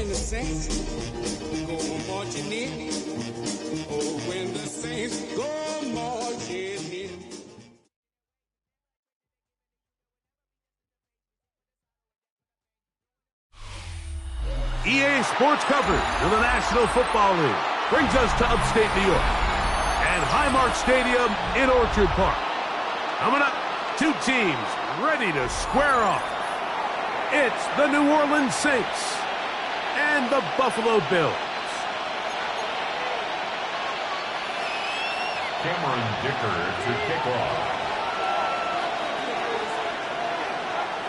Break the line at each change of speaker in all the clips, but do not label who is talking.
when the saints go marching in. Oh, when the saints go marching in.
EA Sports coverage of the National Football League brings us to upstate New York and Highmark Stadium in Orchard Park. Coming up, two teams ready to square off. It's the New Orleans Saints and the Buffalo Bills.
Cameron Dicker to kick off.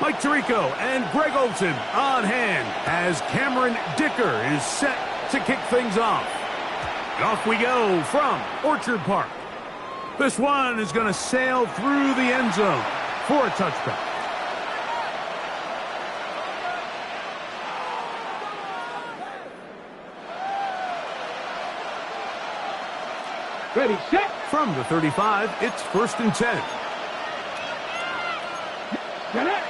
Mike Tirico and Greg Olson on hand as Cameron Dicker is set to kick things off. And off we go from Orchard Park. This one is going to sail through the end zone for a touchback.
Ready, set.
From the 35, it's 1st and 10.
Get it.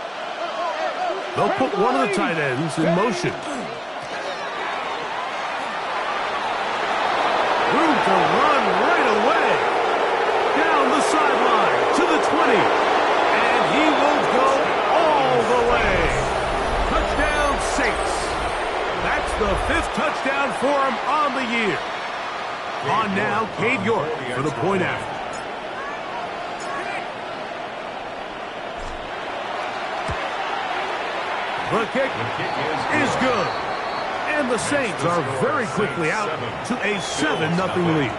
They'll put one of the tight ends in motion. Room to run right away. Down the sideline to the 20. And he will go all the way. Touchdown Saints. That's the 5th touchdown for him on the year. On now, Cade York for the point after. The kick is good. And the Saints are very quickly out to a 7-0 lead.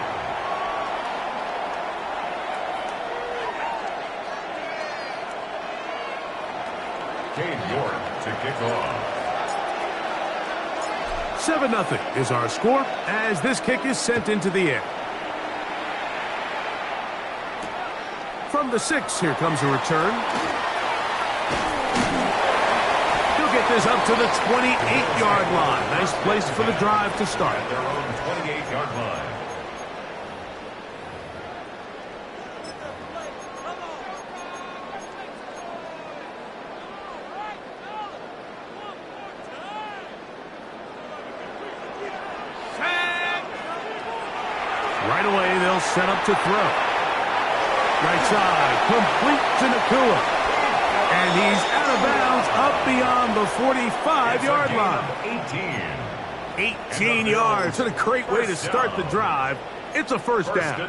Cade York to kick off.
7-0 is our score as this kick is sent into the air. From the 6, here comes a return. He'll get this up to the 28-yard line. Nice place for the drive to start.
At their own 28-yard line.
Right away, they'll set up to throw. Right side, complete to Nacua. And he's out of bounds up beyond the 45-yard line. 18 yards. What a great way to start the drive. It's a first down.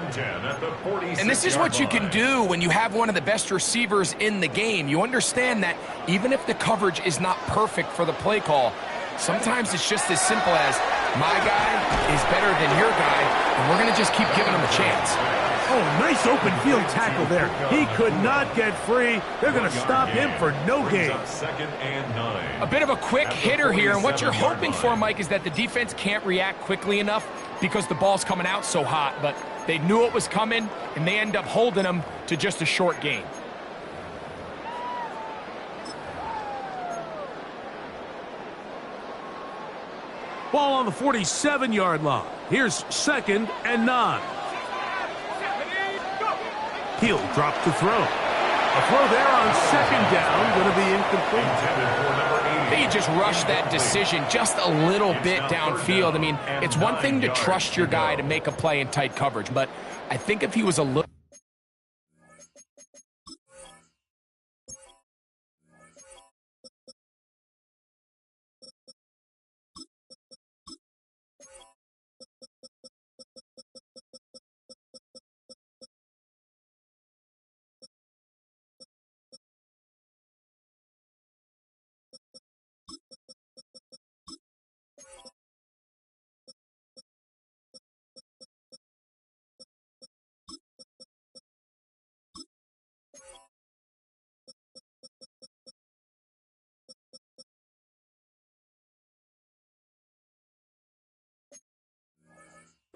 And this is what you can do when you have one of the best receivers in the game. You understand that even if the coverage is not perfect for the play call, sometimes it's just as simple as my guy is better than your guy, and we're going to just keep giving him a chance.
Oh, nice open field tackle there. He could not get free. They're going to stop him for no gain.
A bit of a quick hitter here, and what you're hoping for, Mike, is that the defense can't react quickly enough because the ball's coming out so hot, but they knew it was coming, and they end up holding him to just a short gain.
Ball on the 47-yard line. Here's 2nd and 9. He'll drop to throw. A throw there on 2nd down, going to be incomplete.
They just rushed that decision just a little bit downfield. I mean, it's one thing to trust your guy to make a play in tight coverage, but I think if he was a little...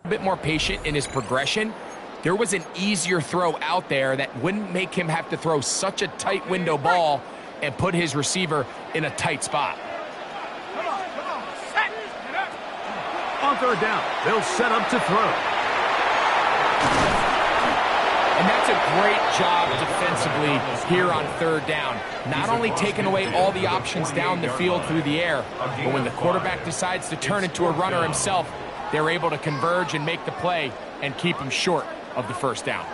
a bit more patient in his progression, there was an easier throw out there that wouldn't make him have to throw such a tight window ball and put his receiver in a tight spot.
On 3rd down, they'll set up to throw.
And that's a great job defensively here on third down. Not only taking away all the options down the field through the air, but when the quarterback decides to turn into a runner himself, they're able to converge and make the play and keep him short of the first down.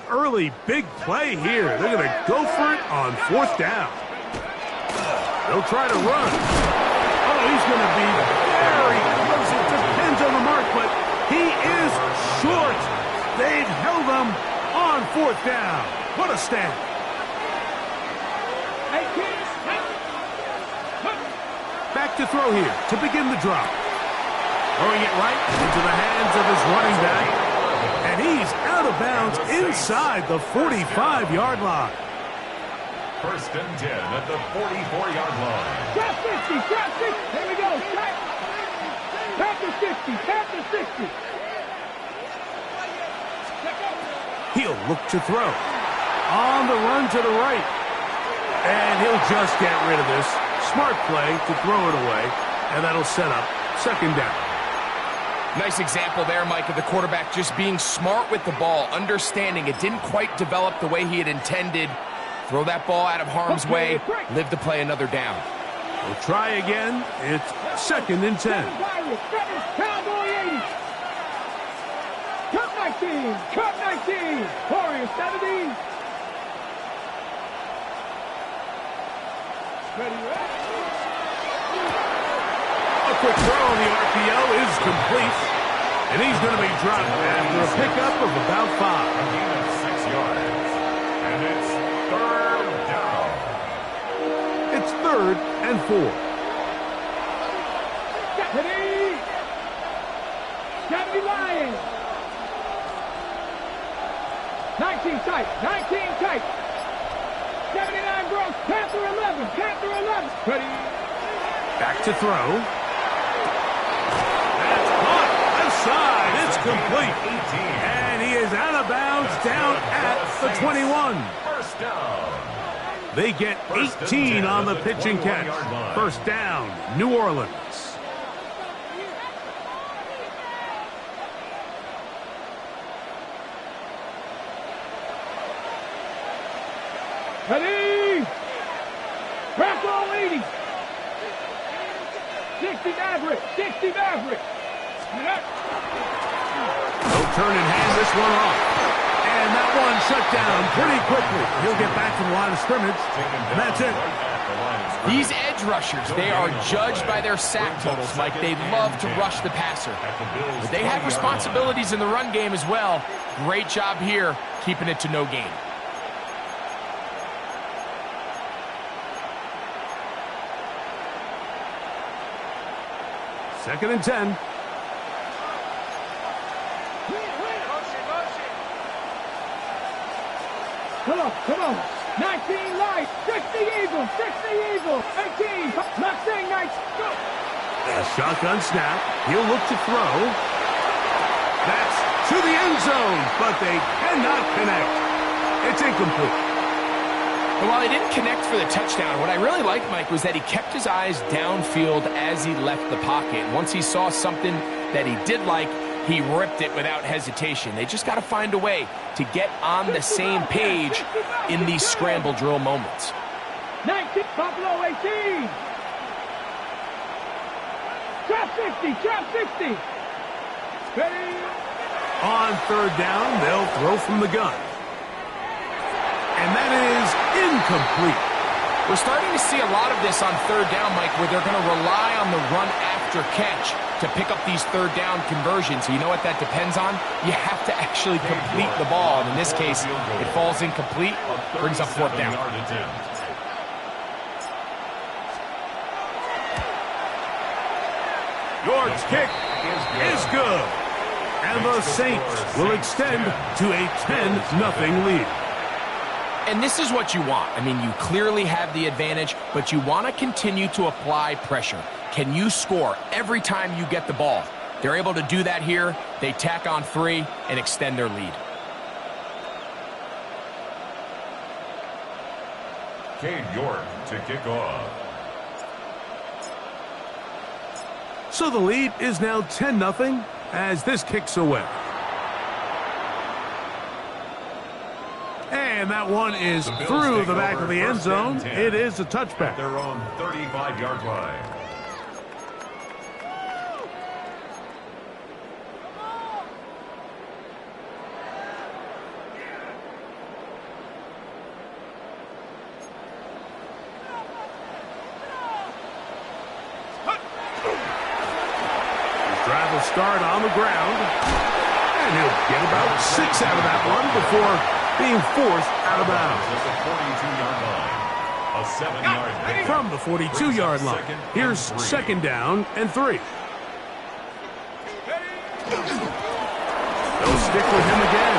Early big play here. They're going to go for it on fourth down. They'll try to run. Oh, he's going to be very close. It depends on the mark, but he is short. They've held him on fourth down. What a stand. Back to throw here to begin the drop. Throwing it right into the hands of his running back. And he's out of bounds inside the 45-yard line.
First and 10 at the 44-yard line.
Trap 60, trap 60. Here we go. Trap to 60, trap to 60.
He'll look to throw. On the run to the right. And he'll just get rid of this. Smart play to throw it away. And that'll set up second down.
Nice example there, Mike, of the quarterback just being smart with the ball, understanding it didn't quite develop the way he had intended. Throw that ball out of harm's way, live to play another down.
We'll try again. It's second and 10.
Cowboy 80. Cut 19. Cut 19. Warriors 70.
A quick throw on the RPO is complete. And he's going to be dropped after a pickup of about 5.
A gain of 6 yards. And it's third down.
It's third and 4.
Stephanie. Stephanie Lions. 19 tight. 19 tight. 79 gross. Panther 11. Panther 11. Ready.
Back to throw. That's caught. Left side. It's complete. And he is out of bounds down at the 21.
First down.
They get 18 on the pitch and catch. First down, New Orleans.
Ready. Crack roll 80. 60 Maverick. 60 Maverick.
They'll turn and hand this one off. And that one shut down pretty quickly. He'll get back to the line of scrimmage. And that's it.
These edge rushers, they are judged by their sack totals, Mike. They love to rush the passer. But they have responsibilities in the run game as well. Great job here, keeping it to no gain.
Second and 10.
Come on, come on. 19 light. 60 Eagles. 60 Eagles. 18. Not saying nice. Go.
A shotgun snap. He'll look to throw. That's to the end zone, but they cannot connect. It's incomplete.
And while he didn't connect for the touchdown, what I really liked, Mike, was that he kept his eyes downfield as he left the pocket. Once he saw something that he did like, he ripped it without hesitation. They just got to find a way to get on the same page in these scramble drill moments.
19, Buffalo 18. Trap 60, trap 60. Ready.
On third down, they'll throw from the gun. And that is incomplete.
We're starting to see a lot of this on third down, Mike, where they're going to rely on the run after catch to pick up these third down conversions. So you know what that depends on? You have to actually complete the ball. And in this case, it falls incomplete, brings up fourth down.
York's kick is good. And the Saints will extend to a 10-0 lead.
And this is what you want. I mean, you clearly have the advantage, but you want to continue to apply pressure. Can you score every time you get the ball? They're able to do that here. They tack on 3 and extend their lead.
Cade York to kick off.
So the lead is now 10-0 as this kicks away. And that one is through the back of the end zone. It is a touchback.
Their own 35-yard line.
Drive will start on the ground, and he'll get about 6 out of that one before being forced out of bounds.
A 7-yard pickup.
From the 42-yard line, here's second down and 3. They'll stick with him again,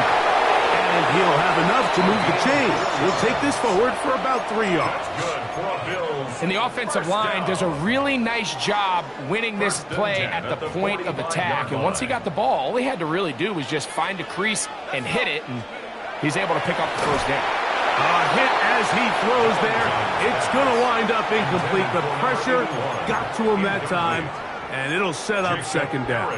and he'll have enough to move the chains. He'll take this forward for about 3 yards.
Good for a Bills.
And the offensive line does a really nice job winning this play at the point of attack. And once he got the ball, all he had to really do was just find a crease and hit it, and he's able to pick up the first down.
A hit as he throws there. It's going to wind up incomplete. The pressure got to him that time, and it'll set up second down.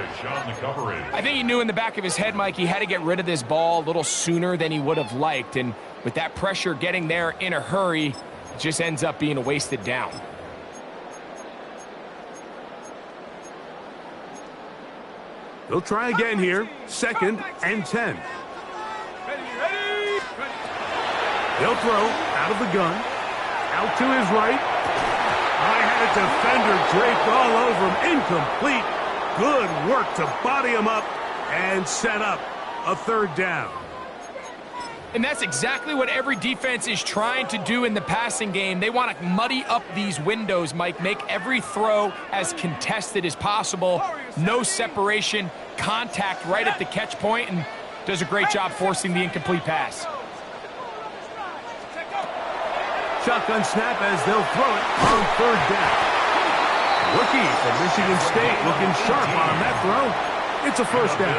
I think he knew in the back of his head, Mike, he had to get rid of this ball a little sooner than he would have liked. And with that pressure getting there in a hurry, it just ends up being a wasted down.
They'll try again here. Second and 10. They'll throw out of the gun. Out to his right. I had a defender draped all over him. Incomplete. Good work to body him up and set up a third down.
And that's exactly what every defense is trying to do in the passing game. They want to muddy up these windows, Mike, make every throw as contested as possible. No separation, contact right at the catch point, and does a great job forcing the incomplete pass.
Shotgun snap as they'll throw it on third down. Rookie from Michigan State looking sharp on that throw. It's a first down.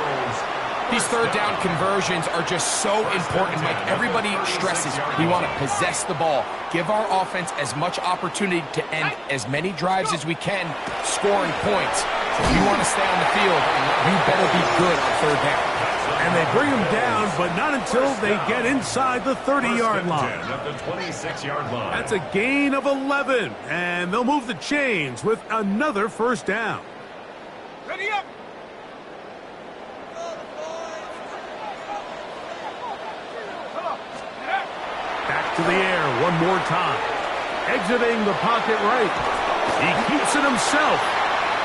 These third down conversions are just so important, Mike. Everybody stresses we want to possess the ball, give our offense as much opportunity to end as many drives as we can, scoring points. If you want to stay on the field, you better be good on third down.
And they bring him down, but not until they get inside the 30-yard line.
At the 26-yard line.
That's a gain of 11, and they'll move the chains with another first down.
Ready up.
Back to the air one more time. Exiting the pocket right. He keeps it himself.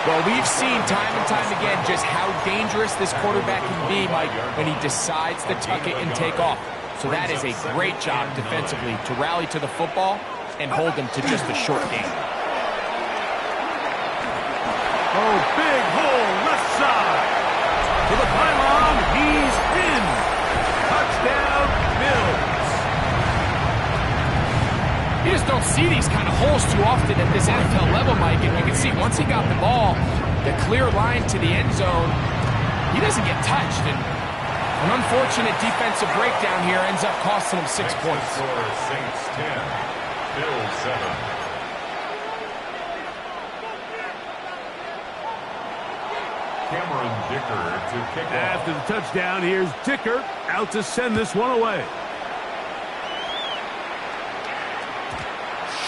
Well, we've seen time and time again just how dangerous this quarterback can be, Mike, when he decides to tuck it and take off. So that is a great job defensively to rally to the football and hold them to just a short game.
Oh, big hole left side. To the pylon, he's in. Touchdown, Bills.
You just don't see these kind of holes too often at this NFL level, Mike. And you can see once he got the ball, the clear line to the end zone, he doesn't get touched. And an unfortunate defensive breakdown here ends up costing him 6 points.
Saints 10, Bills 7. Cameron Dicker to kick off.
After the touchdown, here's Dicker out to send this one away.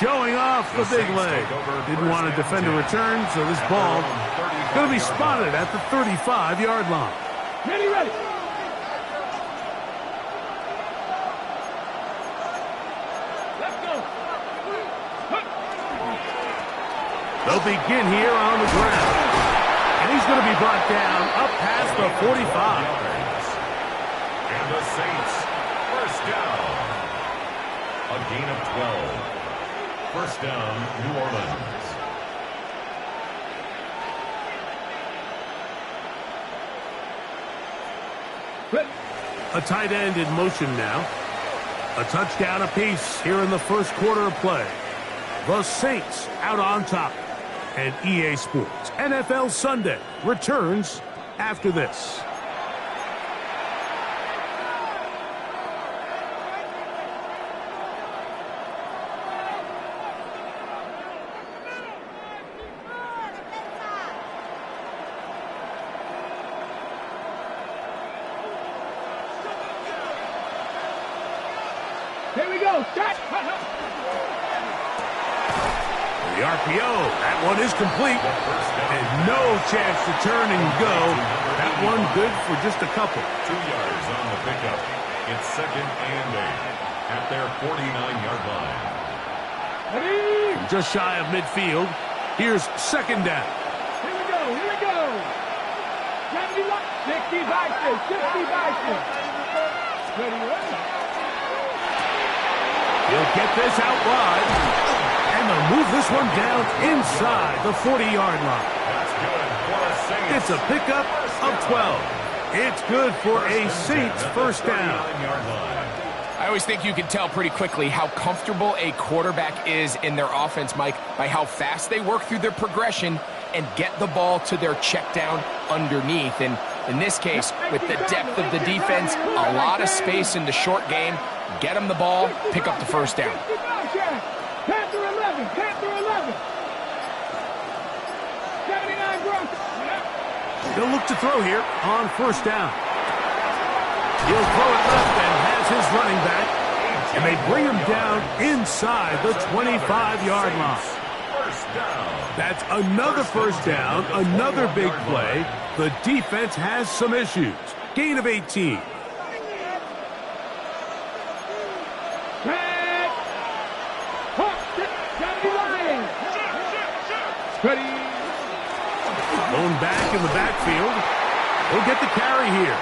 Showing off the big leg. Didn't want to defend a return, so this ball going to be spotted at the 35-yard line.
Ready, ready. Let's go.
They'll begin here on the ground. And he's going to be brought down up past the 45.
And the Saints, first down. A gain of 12. First down, New Orleans.
A tight end in motion now. A touchdown apiece here in the first quarter of play. The Saints out on top. And EA Sports NFL Sunday returns after this.
Here we go. Shot.
The RPO. That one is complete. And no chance to turn and go. That one good for just a couple.
2 yards on the pickup. It's 2nd and 8 at their 49-yard line.
Ready?
Just shy of midfield. Here's 2nd down.
Here we go. Here we go. 60 Bison. 60 Bison. Ready, ready.
He'll get this out wide. And they'll move this one down inside the 40-yard line.
That's good for a Saints.
It's a pickup of 12. It's good for a Saints first down.
49-yard line.
I always think you can tell pretty quickly how comfortable a quarterback is in their offense, Mike, by how fast they work through their progression and get the ball to their check down underneath. And in this case, with the depth of the defense, a lot of space in the short game, get them the ball, pick up the first down.
Panther 11. Panther 11. 79 Broncos.
He'll look to throw here on first down. He'll throw it left and has his running back. And they bring him down inside the 25-yard line.
First down.
That's another first down, another big play. The defense has some issues. Gain of 18.
Ready.
Going back in the backfield. He'll get the carry here.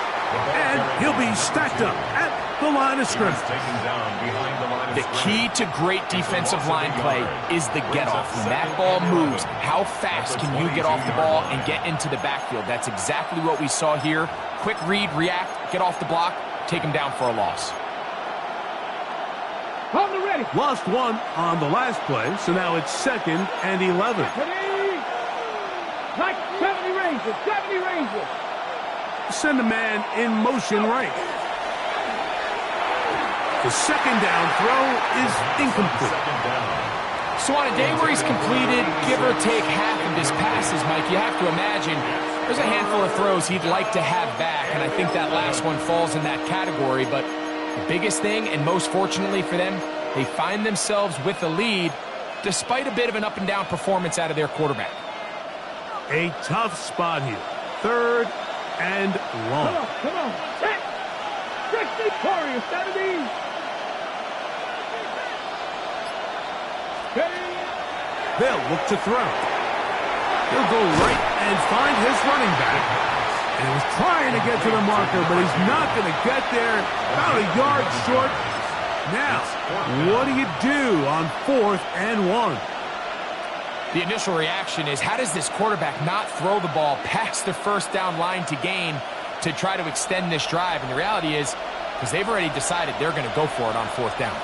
And he'll be stacked up at the line of scrimmage.
Taken down behind the line of
The key to great defensive line play is the get-off. When that ball moves, how fast can you get off the ball and get into the backfield? That's exactly what we saw here. Quick read, react, get off the block, take him down for a loss.
Hold it ready.
Lost one on the last play, so now it's 2nd and 11.
Ready. Like 70 Rangers. 70 Rangers.
Send a man in motion right. The 2nd down throw is incomplete.
second down.
So on a day where he's completed, give or take half of his passes, Mike, you have to imagine there's a handful of throws he'd like to have back, and I think that last one falls in that category. But the biggest thing, and most fortunately for them, they find themselves with the lead despite a bit of an up-and-down performance out of their quarterback.
A tough spot here. 3rd and long.
Come on. 60 Warriors. 70. Ready.
They'll look to throw. He'll go right and find his running back. And he was trying to get to the marker, but he's not going to get there. About a yard short. Now, what do you do on 4th and 1?
The initial reaction is, how does this quarterback not throw the ball past the first down line to gain to try to extend this drive? And the reality is, because they've already decided they're going to go for it on 4th down.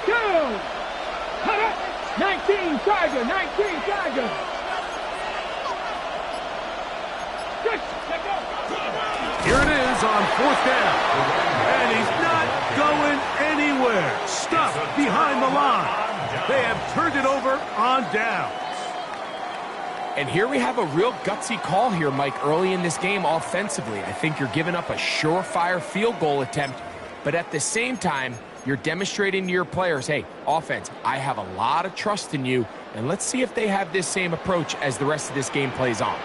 Go. 19 Tiger. 19 Tiger. 6. Let go.
Here it is on 4th down. And he's not going anywhere. Stuffed behind the line. They have turned it over on downs.
And here we have a real gutsy call here, Mike, early in this game offensively. I think you're giving up a surefire field goal attempt, but at the same time, you're demonstrating to your players, hey, offense, I have a lot of trust in you, and let's see if they have this same approach as the rest of this game plays on.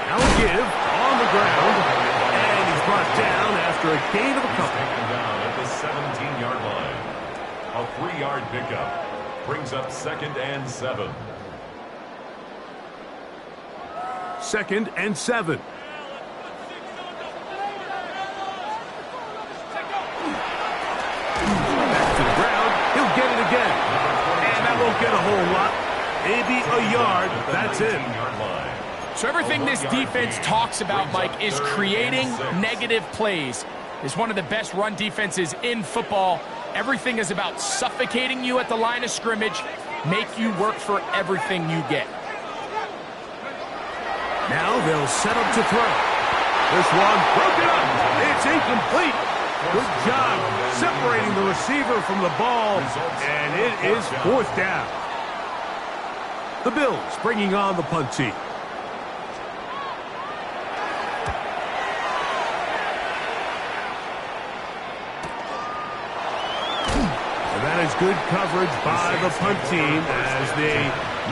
Now a give on the ground, and he's brought down after a gain of a couple.
Taken down at the 17-yard line. A 3-yard pickup brings up 2nd and 7.
2nd and 7. Back to the ground. He'll get it again. And that won't get a whole lot. Maybe a yard. That's it.
19-yard line.
So everything this defense talks about, Mike, is creating negative plays. It's one of the best run defenses in football. Everything is about suffocating you at the line of scrimmage, make you work for everything you get.
Now they'll set up to throw. This one broken up. It's incomplete. Good job separating the receiver from the ball, and it is 4th down. The Bills bringing on the punt team. is good coverage by the punt team as they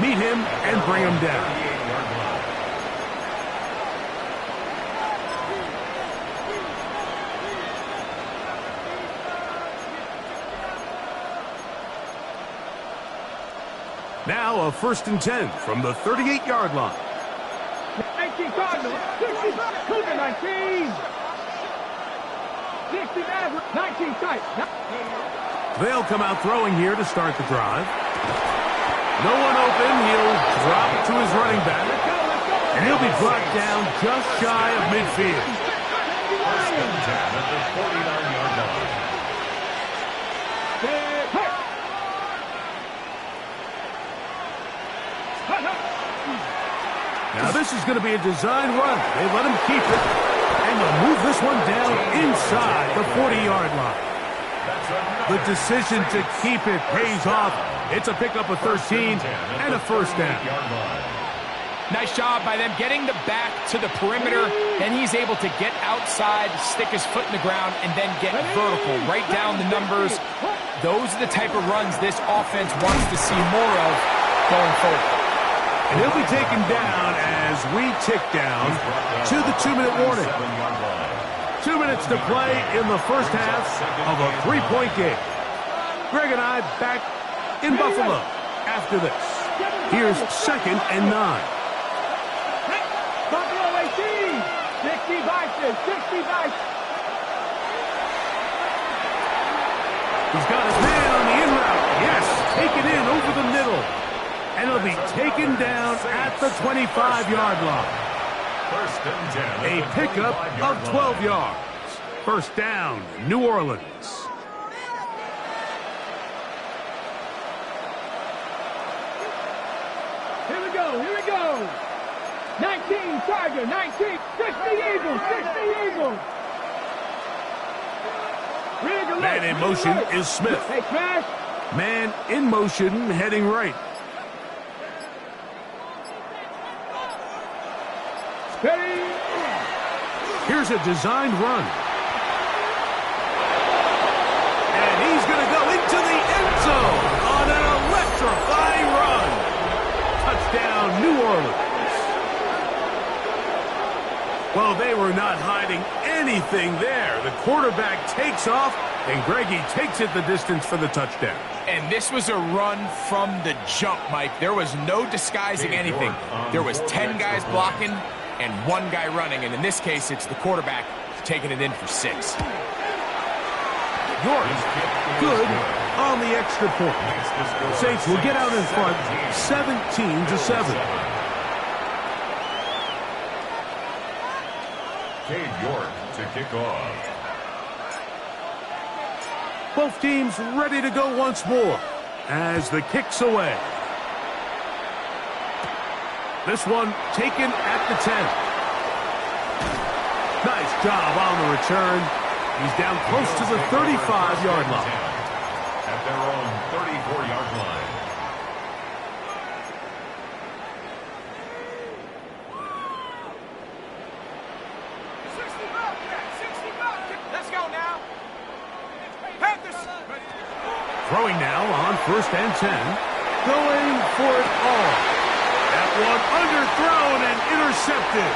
meet him and bring him down. Now a 1st and 10 from the 38-yard line.
19 Cardinals, 60, Cougar 19. 60 Maverick, 19 tight.
They'll come out throwing here to start the drive. No one open. He'll drop it to his running back. And he'll be brought down just shy of midfield.
1st and 10 at the 49-yard line.
Now this is going to be a design run. They let him keep it. And they'll move this one down inside the 40-yard line. The decision to keep it pays off. It's a pickup of 13 and a 1st down.
Nice job by them getting the back to the perimeter. Then he's able to get outside, stick his foot in the ground, and then get vertical. Right down the numbers. Those are the type of runs this offense wants to see more of going forward.
And he'll be taken down as we tick down to the 2-minute warning. 2 minutes to play in the first half of a 3-point game. Greg and I back in Buffalo after this. Here's 2nd and 9.
Buffalo 18, 60 Vices, 60 Vices.
He's got his man on the in route. Yes, taken in over the middle. And it'll be taken down at the 25-yard line.
1st and 10.
A pickup of 12 yards. 1st down, New Orleans.
Here we go, here we go. 19 Tiger, 19, 60 Eagles, 60 Eagles.
Man in motion is Smith.
Hey, Smash.
Man in motion heading right.
Ready.
Here's a designed run. And he's going to go into the end zone on an electrifying run. Touchdown, New Orleans. Well, they were not hiding anything there. The quarterback takes off, and Greggy takes it the distance for the touchdown.
And this was a run from the jump, Mike. There was no disguising anything. There was 10 guys blocking and 1 guy running, and in this case, it's the quarterback taking it in for 6.
York, good on the extra point. The Saints will get out in front, 17-7.
Cade York to kick off.
Both teams ready to go once more as the kick's away. This one taken at the 10. Nice job on the return. He's down close to the 35-yard line.
At their own 34-yard line.
Let's go now.
Throwing now on 1st and 10. Going for it all. That one underthrown and intercepted.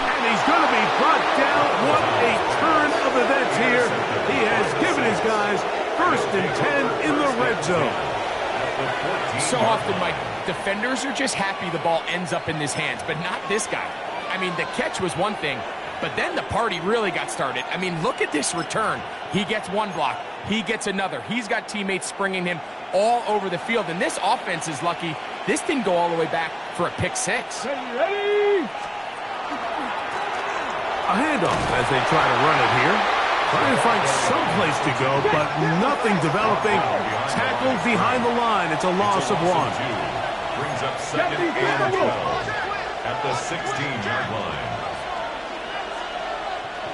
And he's going to be brought down. What a turn of events here. He has given his guys 1st and 10 in the red zone.
So often, Mike, defenders are just happy the ball ends up in his hands, but not this guy. I mean, the catch was one thing, but then the party really got started. I mean, look at this return. He gets 1 block. He gets another. He's got teammates springing him all over the field, and this offense is lucky. This didn't go all the way back for a pick 6.
Ready.
A handoff as they try to run it here. Trying to find some place to go, but nothing developing. Tackled behind the line. It's a loss of 1.
Brings up 2nd and 12 at the 16-yard line.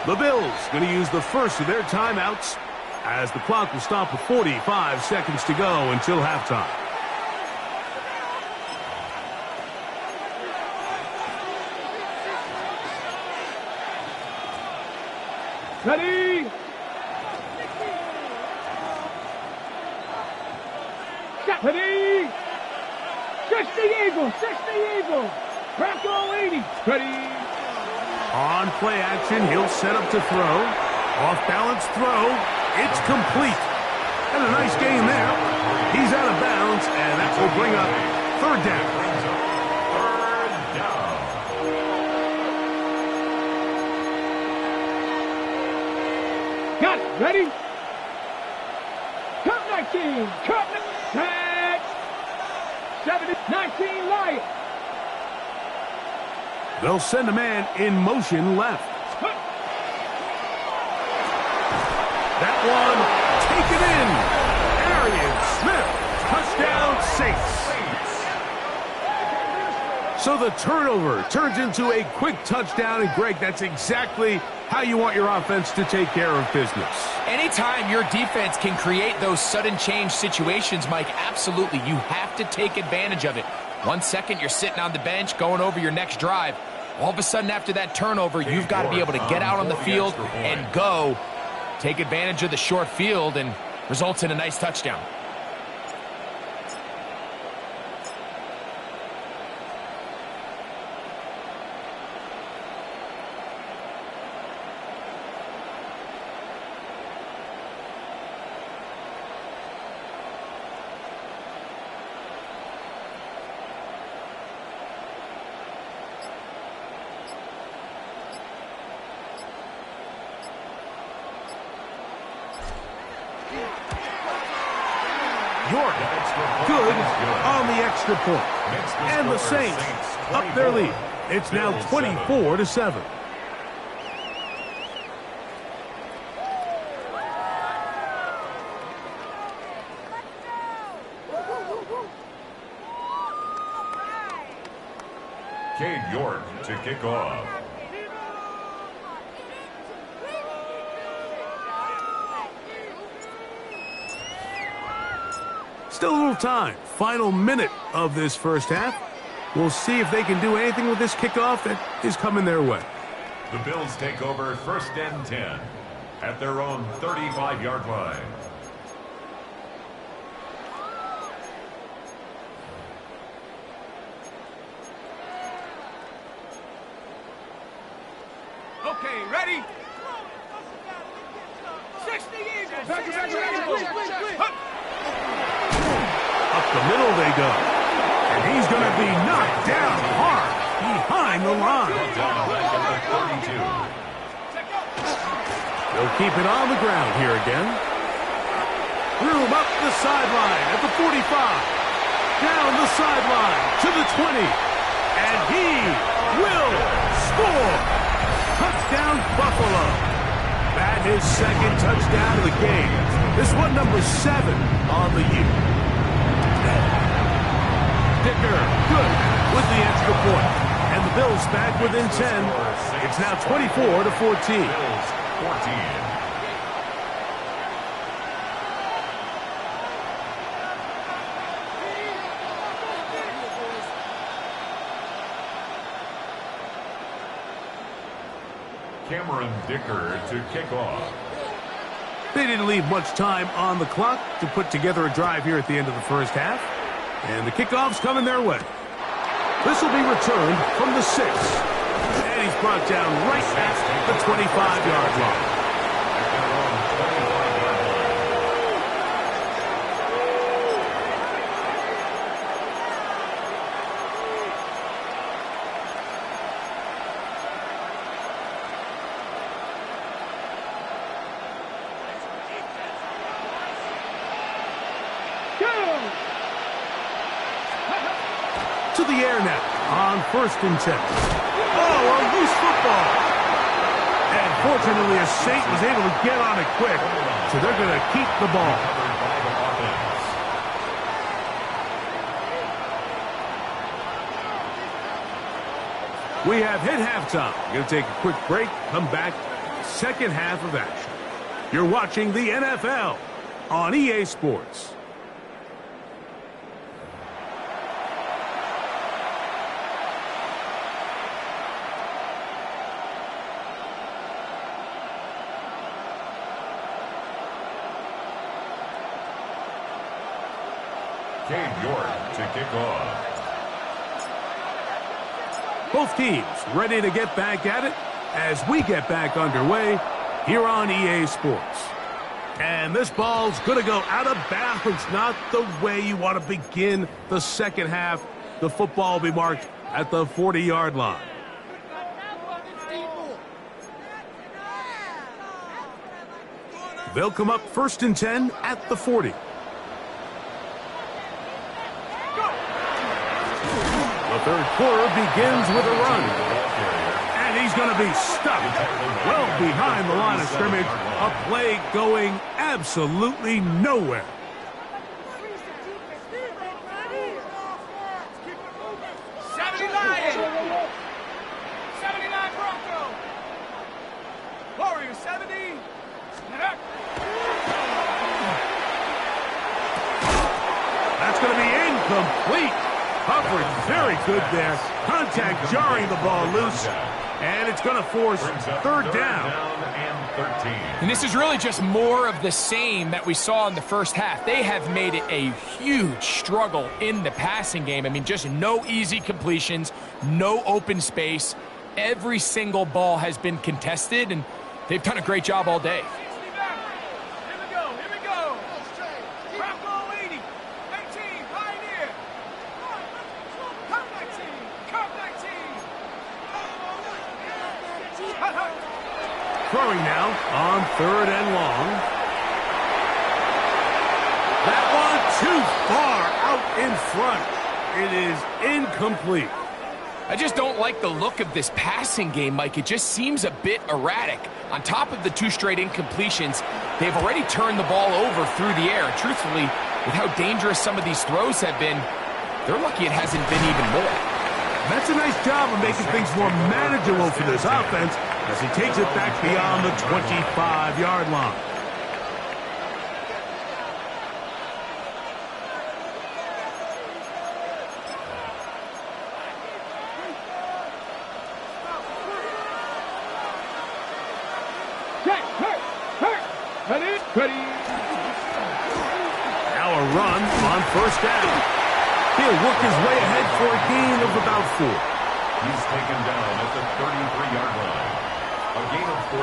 The Bills going to use the first of their timeouts as the clock will stop with 45 seconds to go until halftime.
Ready? Set. Ready? 60 Eagles. 60 Eagles. Bronco 80. Ready?
On play action, he'll set up to throw. Off balance throw. It's complete. And a nice game there. He's out of bounds, and that will bring up third down.
Got it. Ready? Count 19. Count 10. 70. 19 Lions.
They'll send a man in motion left. That one, taken in. Arian Smith, touchdown Saints. So the turnover turns into a quick touchdown, and Greg, that's exactly how you want your offense to take care of business.
Anytime your defense can create those sudden change situations, Mike, absolutely, you have to take advantage of it. 1 second, you're sitting on the bench, going over your next drive. All of a sudden, after that turnover, you've got to be able to get out on the field and go. Take advantage of the short field and results in a nice touchdown.
York, good on the extra point. And the Saints up their lead. It's now 24-7.
Cade York to kick off.
Still a little time. Final minute of this first half. We'll see if they can do anything with this kickoff that is coming their way.
The Bills take over 1st and 10 at their own 35-yard line.
Okay, ready? 60 Eagles.
Up the middle they go. And he's going to be knocked down hard behind the line. They'll keep it on the ground here again. Room up the sideline at the 45. Down the sideline to the 20. And he will score. Touchdown Buffalo. That is second touchdown of the game. This one number 7 on the year. Dicker, good with the extra point. And the Bills back within 10. It's now 24-14.
Bills 14. Cameron Dicker to kick off.
They didn't leave much time on the clock to put together a drive here at the end of the first half. And the kickoff's coming their way. This will be returned from the 6. And he's brought down right at the 25-yard line. To the air now on 1st and 10. Oh, a loose football. And fortunately, a Saint was able to get on it quick, so they're going to keep the ball. We have hit halftime. Going to take a quick break, come back, second half of action. You're watching the NFL on EA Sports.
Cade York to kick off.
Both teams ready to get back at it as we get back underway here on EA Sports. And this ball's going to go out of bounds, not the way you want to begin the second half. The football will be marked at the 40-yard line. They'll come up 1st and 10 at the 40. The third quarter begins with a run. And he's going to be stuck well behind the line of scrimmage. A play going absolutely nowhere. That's going to be incomplete. Coverage very good there. Contact jarring the ball loose. And it's going to force third down.
And this is really just more of the same that we saw in the first half. They have made it a huge struggle in the passing game. I mean, just no easy completions, no open space. Every single ball has been contested, and they've done a great job all day.
Throwing now on 3rd and long. That one too far out in front. It is incomplete.
I just don't like the look of this passing game, Mike. It just seems a bit erratic. On top of the 2 straight incompletions, they've already turned the ball over through the air. Truthfully, with how dangerous some of these throws have been, they're lucky it hasn't been even more.
That's a nice job of making things more manageable for this offense as he takes it back beyond the 25-yard line.
Ready.
Now a run on 1st down. He'll work his way ahead for a gain of about 4.
He's taken down at the 33-yard line. A gain of 4.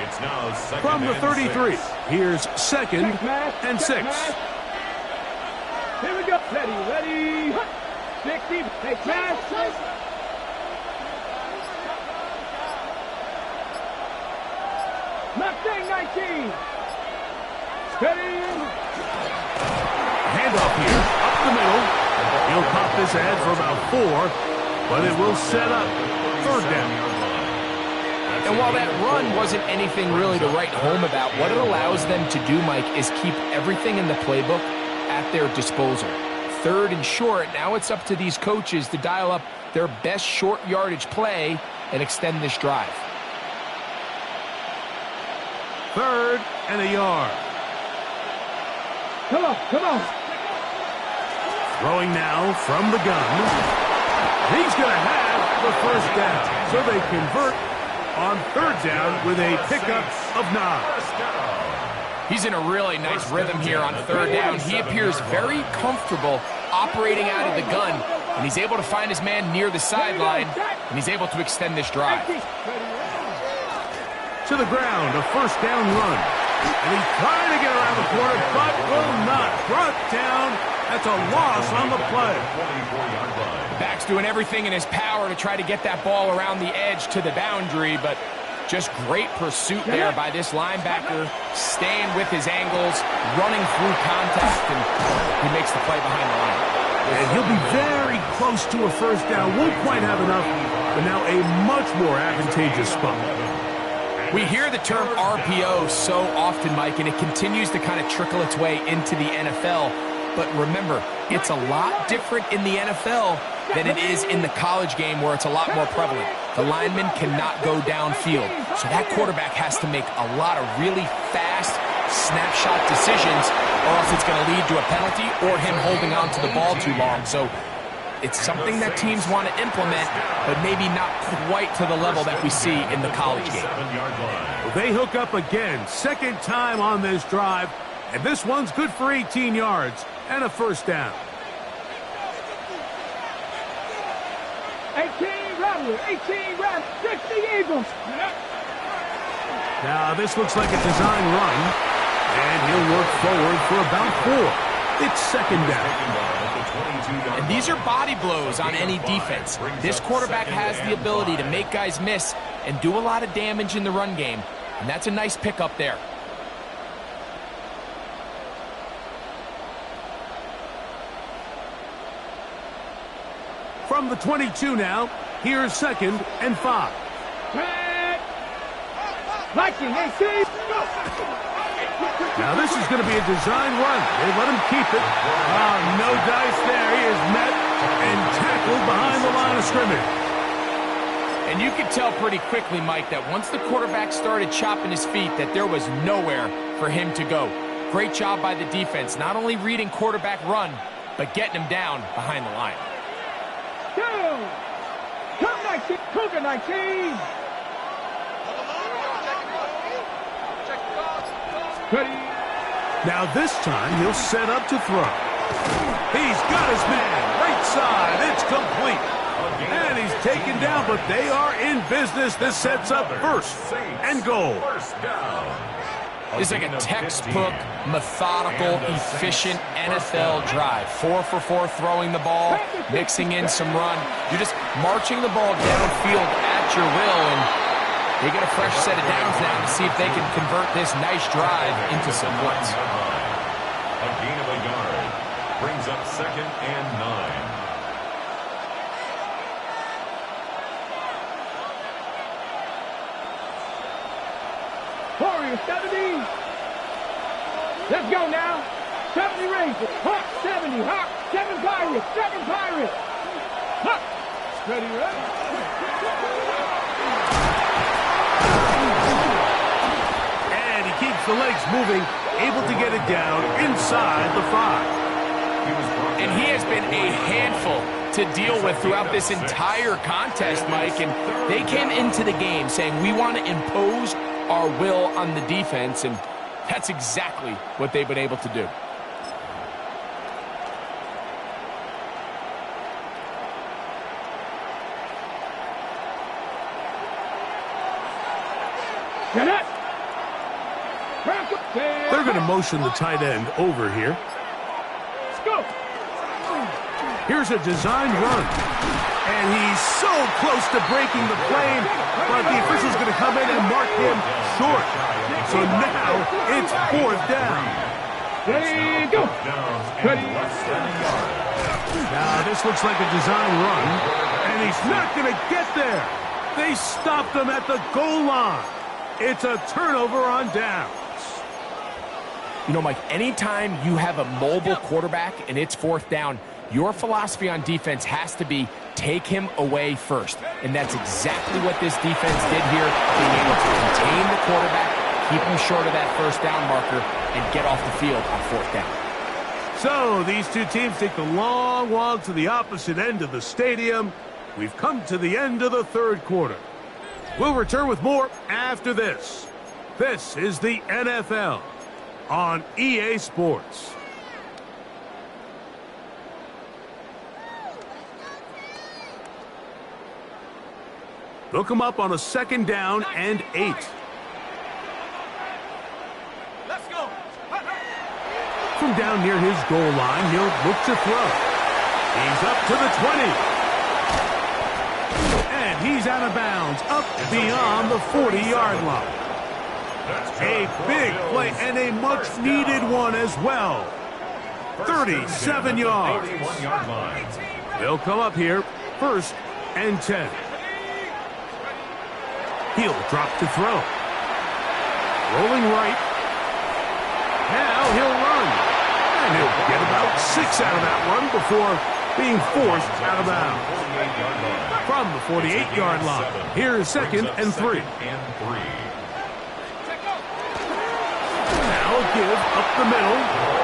It's now 2nd
From the 33, here's 2nd and 6.
Here we go. Ready. 60. Take match. Mustang 19. Steady.
Handoff here, up the middle. He'll pop this ahead for about 4, but it will set up 3rd down.
And while that run wasn't anything really to write home about, what it allows them to do, Mike, is keep everything in the playbook at their disposal. 3rd and short, now it's up to these coaches to dial up their best short yardage play and extend this drive.
3rd and a yard.
Come on.
Throwing now from the gun. He's going to have the 1st down. So they convert on 3rd down with a pickup of 9.
He's in a really nice rhythm here on 3rd down. He appears very comfortable operating out of the gun, and he's able to find his man near the sideline, and he's able to extend this drive.
To the ground, a 1st down run. And he's trying to get around the corner, but will not. Brought down. That's a loss on the play.
Back's doing everything in his power to try to get that ball around the edge to the boundary, but just great pursuit there by this linebacker, staying with his angles, running through contact, and he makes the play behind the line.
And he'll be very close to a 1st down. Won't quite have enough, but now a much more advantageous spot.
We hear the term RPO so often, Mike, and it continues to kind of trickle its way into the NFL. But remember, it's a lot different in the NFL than it is in the college game where it's a lot more prevalent. The lineman cannot go downfield, so that quarterback has to make a lot of really fast snapshot decisions, or else it's going to lead to a penalty or him holding on to the ball too long. So it's something that teams want to implement, but maybe not quite to the level that we see in the college game.
They hook up again, 2nd time on this drive, and this one's good for 18 yards and a 1st down.
18 Rebels, 18 Rebels, 60 Eagles.
Now this looks like a design run, and he'll work forward for about 4. It's second down.
And these are body blows on any defense. This quarterback has the ability to make guys miss and do a lot of damage in the run game. And that's a nice pickup there.
From the 22 now, here's second and 5. Now this is going to be a design run. They let him keep it. No dice there. He is met and tackled behind the line of scrimmage.
And you could tell pretty quickly, Mike, that once the quarterback started chopping his feet, that there was nowhere for him to go. Great job by the defense, not only reading quarterback run, but getting him down behind the line.
Cougar 19.
Now this time he'll set up to throw. He's got his man. Right side. It's complete. And he's taken down, but they are in business. This sets up first and goal.
It's like a textbook, methodical, efficient NFL drive. 4 for 4 throwing the ball, mixing in some run. You're just marching the ball downfield at your will, and they get a fresh set of downs now to see if they can convert this nice drive into some points.
A gain of a yard brings up second and 9.
Warriors 70. Let's go now. 70 Rangers. Hawk 70. Hawk 7 Pirates. 7 Pirates. Hawk. Ready, ready.
And he keeps the legs moving, able to get it down inside the 5.
And he has been a handful to deal with throughout this entire contest, Mike. And they came into the game saying, we want to impose our will on the defense, and that's exactly what they've been able to do.
They're going to motion the tight end over here. Here's a design run. And he's so close to breaking the plane, but the official's going to come in and mark him short. So now it's 4th down.
Ready, go.
Now this looks like a design run, and he's not going to get there. They stopped him at the goal line. It's a turnover on downs.
You know, Mike, anytime you have a mobile quarterback and it's 4th down, your philosophy on defense has to be take him away first. And that's exactly what this defense did here, being able to contain the quarterback, keep him short of that 1st down marker, and get off the field on 4th down.
So these two teams take the long walk to the opposite end of the stadium. We've come to the end of the 3rd quarter. We'll return with more after this. This is the NFL on EA Sports. They'll come up on a 2nd down and 8.
Let's go.
From down near his goal line, he'll look to throw. He's up to the 20. And he's out of bounds, up beyond the 40-yard line. A big play and a much-needed one as well. 37 yards. They'll come up here, 1st and 10. He'll drop to throw. Rolling right. Now he'll run. And he'll get about 6 out of that run before being forced out of bounds. From the 48-yard line, here's 2nd and 3. Now a give up the middle.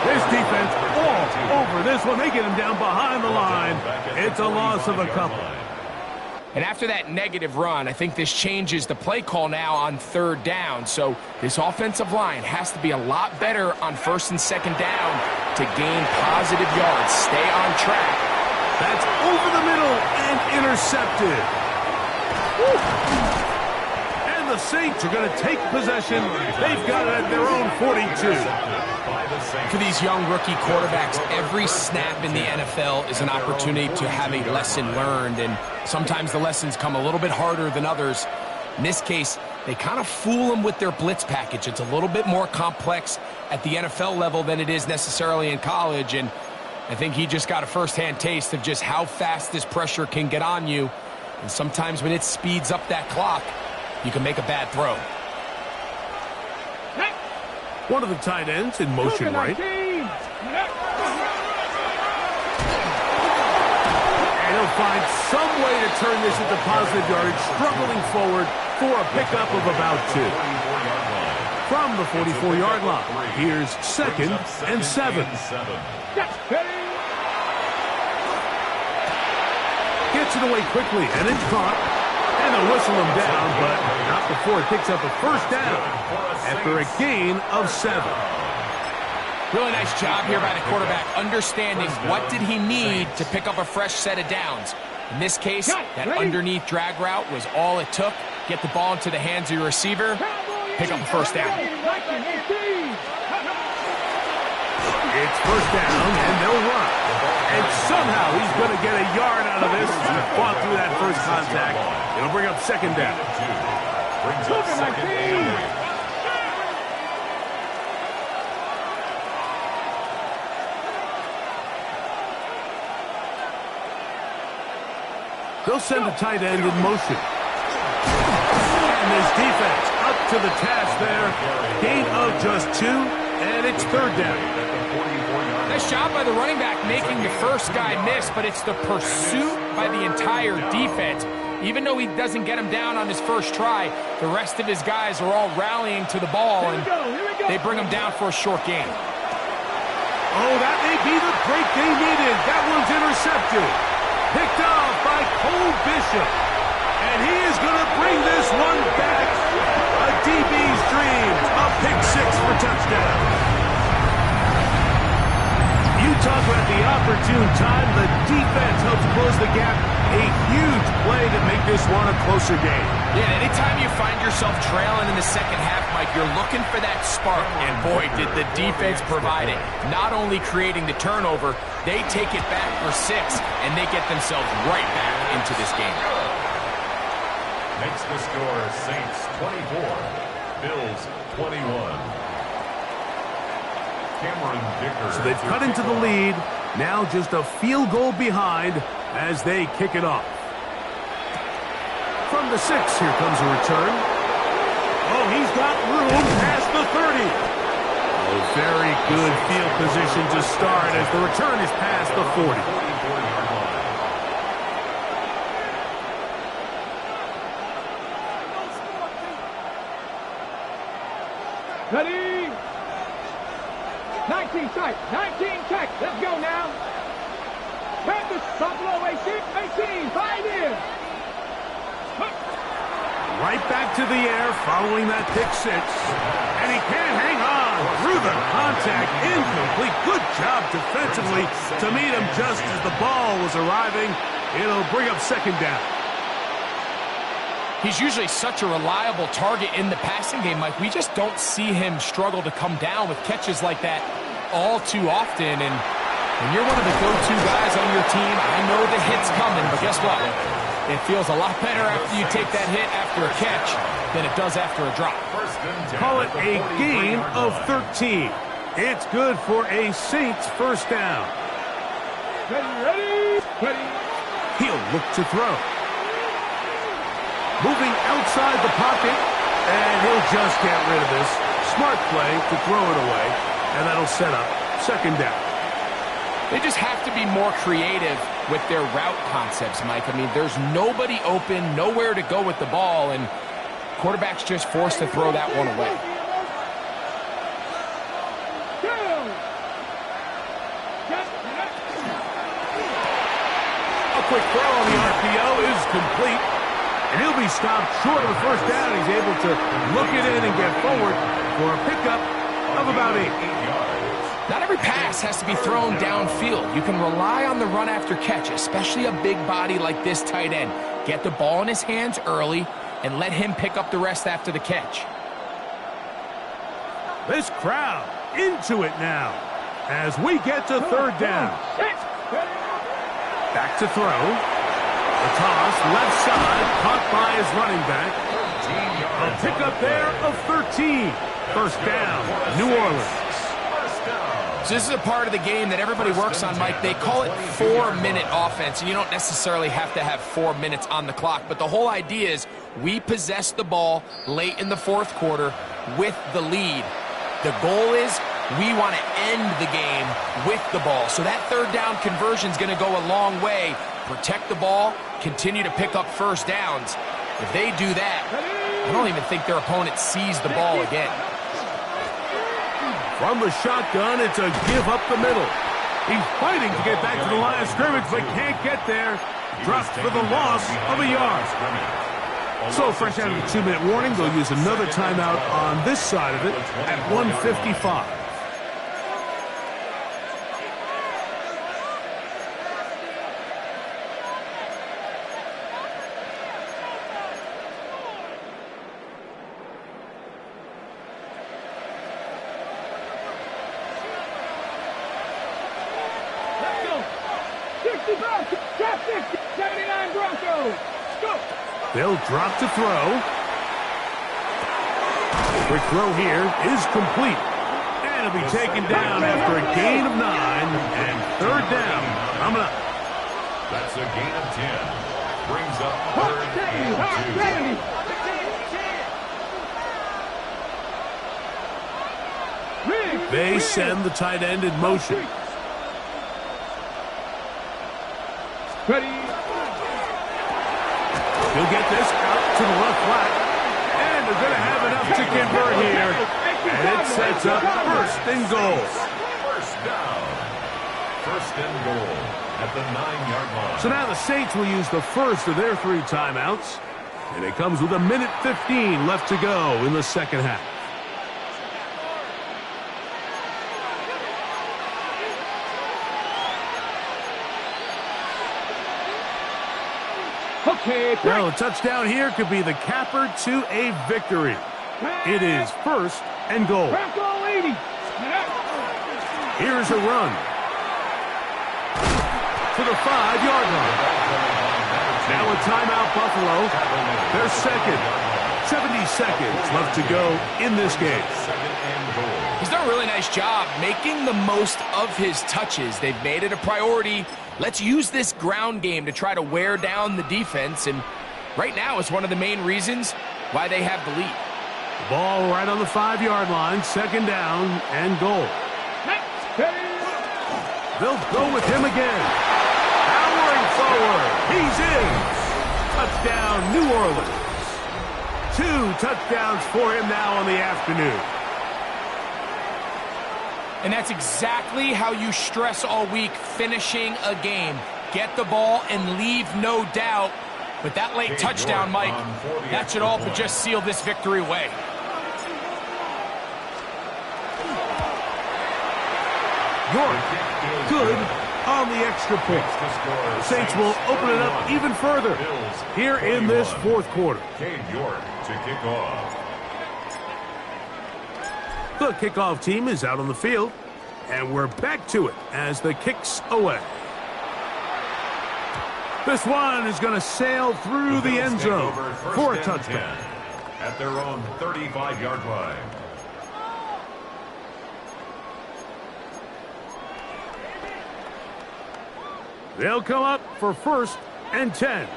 This defense all over this one. They get him down behind the line. It's a loss of a couple.
And after that negative run, I think this changes the play call now on 3rd down. So this offensive line has to be a lot better on 1st and 2nd down to gain positive yards, stay on track,
That's over the middle and intercepted. And the Saints are going to take possession. They've got it at their own 42.
For these young rookie quarterbacks, every snap in the NFL is an opportunity to have a lesson learned, and sometimes the lessons come a little bit harder than others. In this case, they kind of fool them with their blitz package. It's a little bit more complex at the NFL level than it is necessarily in college, and I think he just got a first-hand taste of just how fast this pressure can get on you, and sometimes when it speeds up that clock, you can make a bad throw.
One of the tight ends in motion right. And he'll find some way to turn this into positive yardage, struggling forward for a pickup of about 2. From the 44-yard line, here's 2nd and 7. Gets it away quickly, and it's caught. And they'll whistle him down, but not before it picks up a first down after a gain of 7.
Really nice job here by the quarterback, understanding what did he need to pick up a fresh set of downs. In this case, that underneath drag route was all it took. Get the ball into the hands of your receiver, pick up a first down.
It's first down, and they'll run. And somehow he's going to get a yard out of this. He fought through that first contact. It'll bring up 2nd down. They'll send the tight end in motion. And this defense up to the task there. Gain of just 2, and it's 3rd down.
Nice job by the running back making the first guy miss, but it's the pursuit by the entire defense. Even though he doesn't get him down on his first try, the rest of his guys are all rallying to the ball, and they bring him down for a short gain.
Oh, that may be the break they needed. That one's intercepted. Picked off by Cole Bishop. And he is going to bring this one back. A DB's dream. A pick 6 for touchdown. You talk about the opportune time. The defense helps close the gap. A huge play to make this one a closer game.
Yeah, anytime you find yourself trailing in the second half, Mike, you're looking for that spark. And boy, did the defense provide it. Not only creating the turnover, they take it back for 6, and they get themselves right back into this game.
Makes the score Saints 24, Bills 21.
So they've cut into the lead. Now just a field goal behind as they kick it off. From the 6, here comes a return. Oh, he's got room past the 30. Oh, very good field position to start as the return is past the 40.
Ready? 19 sight, 19 check. Let's go now. Panthers, Buffalo, 18, 5 in.
Right back to the air following that pick 6. And he can't hang on through the contact. Incomplete. Good job defensively to meet him just as the ball was arriving. It'll bring up 2nd down.
He's usually such a reliable target in the passing game, Mike. We just don't see him struggle to come down with catches like that all too often. And when you're one of the go-to guys on your team, I know the hit's coming, but guess what? It feels a lot better after you take that hit after a catch than it does after a drop.
Call it a gain of 13. It's good for a Saints first down.
Ready?
He'll look to throw. Moving outside the pocket, and he'll just get rid of this. Smart play to throw it away, and that'll set up 2nd down.
They just have to be more creative with their route concepts, Mike. I mean, there's nobody open, nowhere to go with the ball, and quarterback's just forced to throw that one away.
A quick throw on the RPO is complete. And he'll be stopped short of the first down. He's able to look it in and get forward for a pickup of about 8.
Not every pass has to be thrown downfield. You can rely on the run after catch, especially a big body like this tight end. Get the ball in his hands early and let him pick up the rest after the catch.
This crowd into it now as we get to third down. Back to throw. The toss, left side, caught by his running back. A pickup there of 13. First down, New Orleans.
So this is a part of the game that everybody works on, Mike. They call it 4-minute offense, and you don't necessarily have to have 4 minutes on the clock. But the whole idea is we possess the ball late in the fourth quarter with the lead. The goal is we want to end the game with the ball. So that third down conversion is going to go a long way. Protect the ball, continue to pick up first downs. If they do that, I don't even think their opponent sees the ball again.
From the shotgun, it's a give up the middle. He's fighting to get back to the line of scrimmage, but can't get there. Dropped for the loss of a yard. So, fresh out of the 2-minute warning, they'll use another timeout on this side of it at 1:55. They'll drop to throw. Quick throw here is complete. And it'll be taken down after a gain of 9 and third down. Coming up.
That's a gain of 10. Brings up third and 2.
They send the tight end in motion.
Ready.
He'll get this out to the left flat. And they're going to have enough to convert here. And it sets up first and goal.
First down. First and goal at the 9-yard line.
So now the Saints will use the first of their 3 timeouts. And it comes with 1:15 left to go in the second half.
Okay,
Well, a touchdown here could be the capper to a victory. It is first and goal.
Bronco 80.
Here's a run. To the 5-yard line. Now a timeout, Buffalo. Their second. 70 seconds left to go in this game.
He's done a really nice job making the most of his touches. They've made it a priority. Let's use this ground game to try to wear down the defense, and right now it's one of the main reasons why they have the lead.
Ball right on the 5-yard line, second down and goal. They'll go with him again. Powering forward, he's in. Touchdown, New Orleans. 2 touchdowns for him now on the afternoon.
And that's exactly how you stress all week, finishing a game. Get the ball and leave no doubt. With that late touchdown, Mike, that should all but just seal this victory away.
York, good on the extra point. The Saints will open it up even further here in this fourth quarter.
Cade York to kick off.
The kickoff team is out on the field, and we're back to it as the kick's away. This one is going to sail through the end zone for a touchdown.
At their own 35-yard line.
They'll come up for first and 10.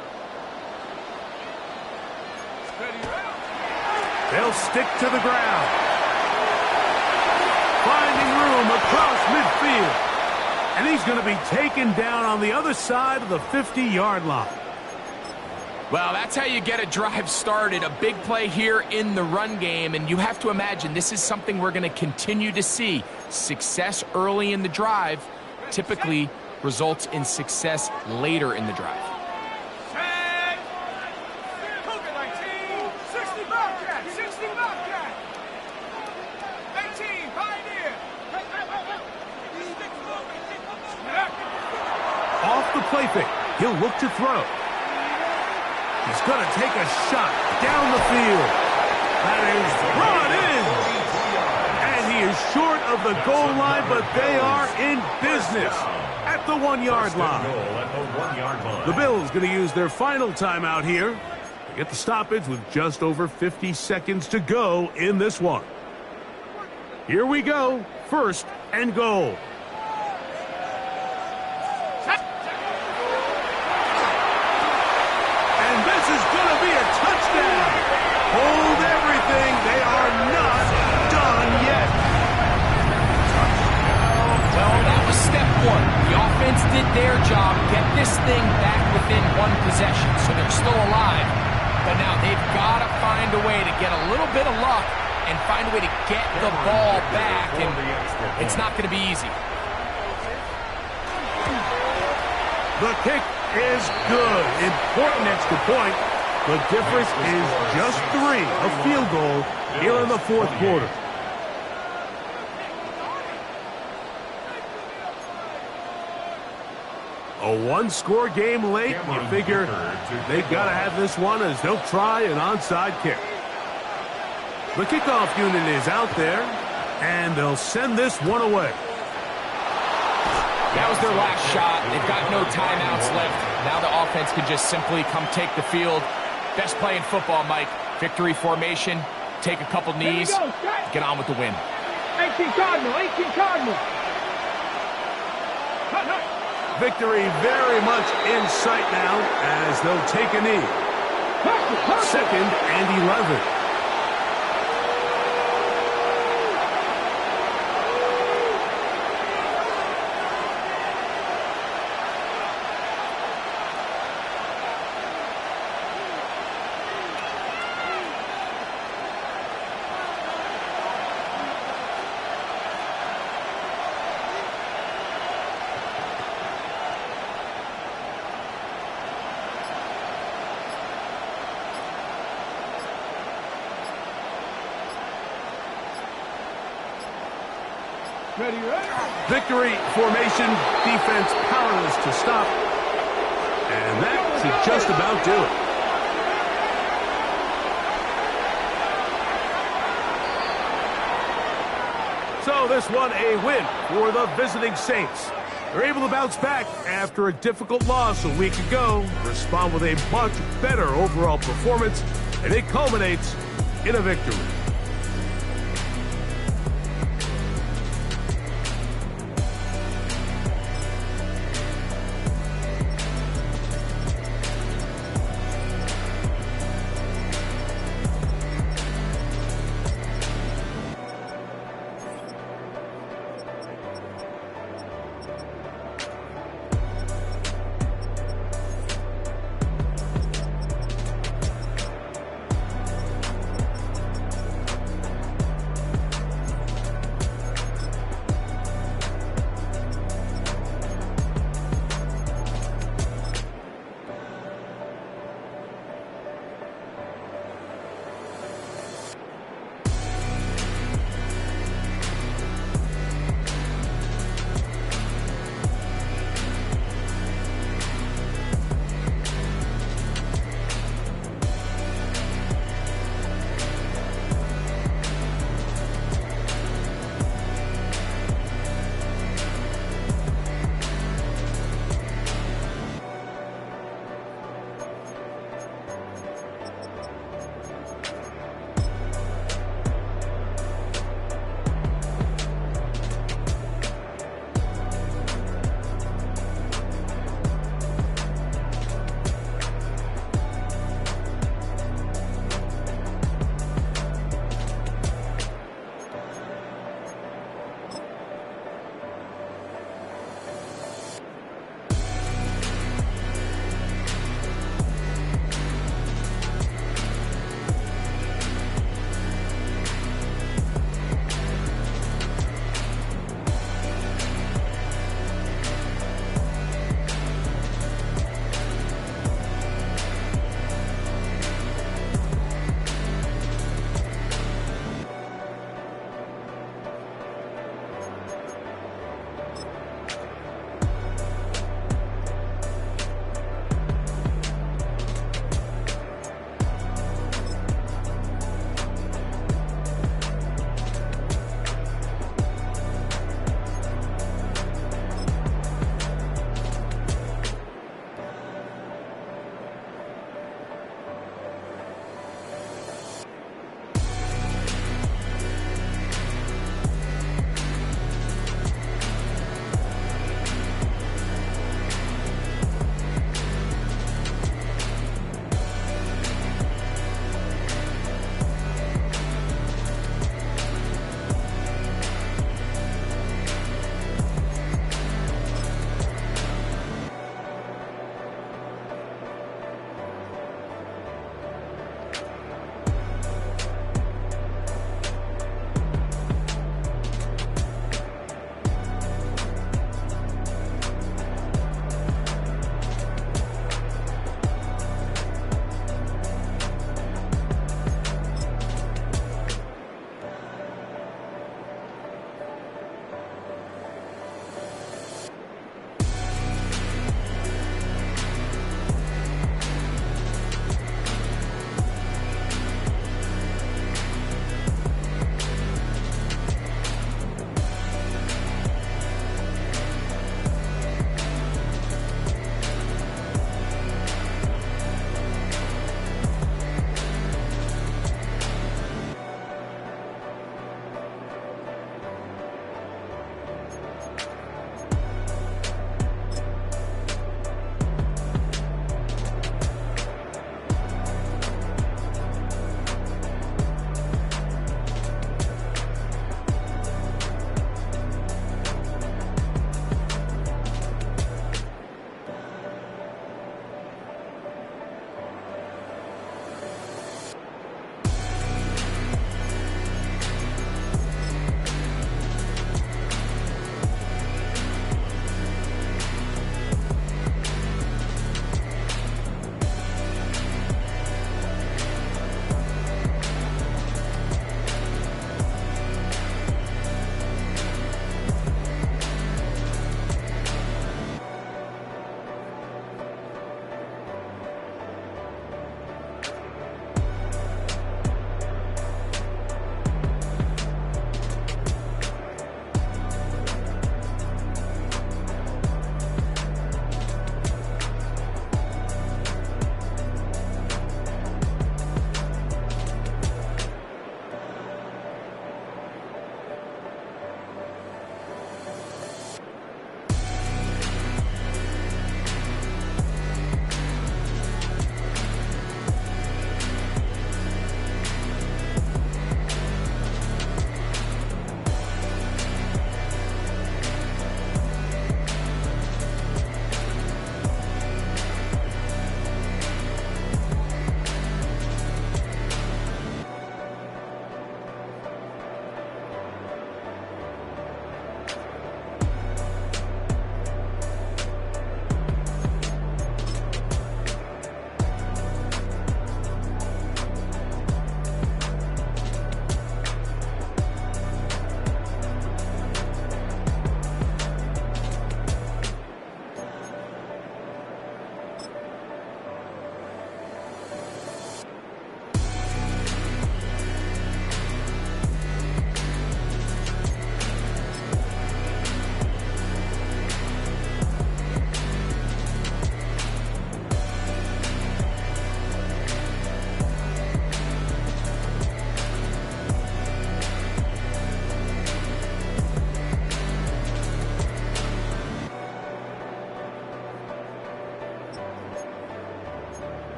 They'll stick to the ground. Finding room across midfield. And he's going to be taken down on the other side of the 50-yard line.
Well, that's how you get a drive started. A big play here in the run game, and you have to imagine this is something we're going to continue to see. Success early in the drive typically results in success later in the drive.
play fake. He'll look to throw. He's going to take a shot down the field. That is brought in. And he is short of the goal line, but they are in business at the 1-yard line. The Bills going to use their final timeout here to get the stoppage with just over 50 seconds to go in this one. Here we go. First and goal. And this is going to be a touchdown. Hold everything. They are not done yet.
Well, that was step one. The offense did their job, get this thing back within one possession, so they're still alive. But now they've got to find a way to get a little bit of luck and find a way to get the ball back, and it's not going to be easy.
The kick is good. Important extra point. The difference is just 3, a field goal here in the fourth quarter. A one-score game late. You figure they've got to have this one as they'll try an onside kick. The kickoff unit is out there, and they'll send this one away.
That was their last shot. They've got no timeouts left. Now the offense can just simply come take the field. Best play in football, Mike. Victory formation. Take a couple knees. Get on with the win.
18 Cardinal, 18 Cardinal.
Victory very much in sight now as they'll take a knee. Second and 11.
Ready, ready.
Victory formation, defense powerless to stop. And that should just about do it. So this one a win for the visiting Saints. They're able to bounce back after a difficult loss a week ago, respond with a much better overall performance, and it culminates in a victory.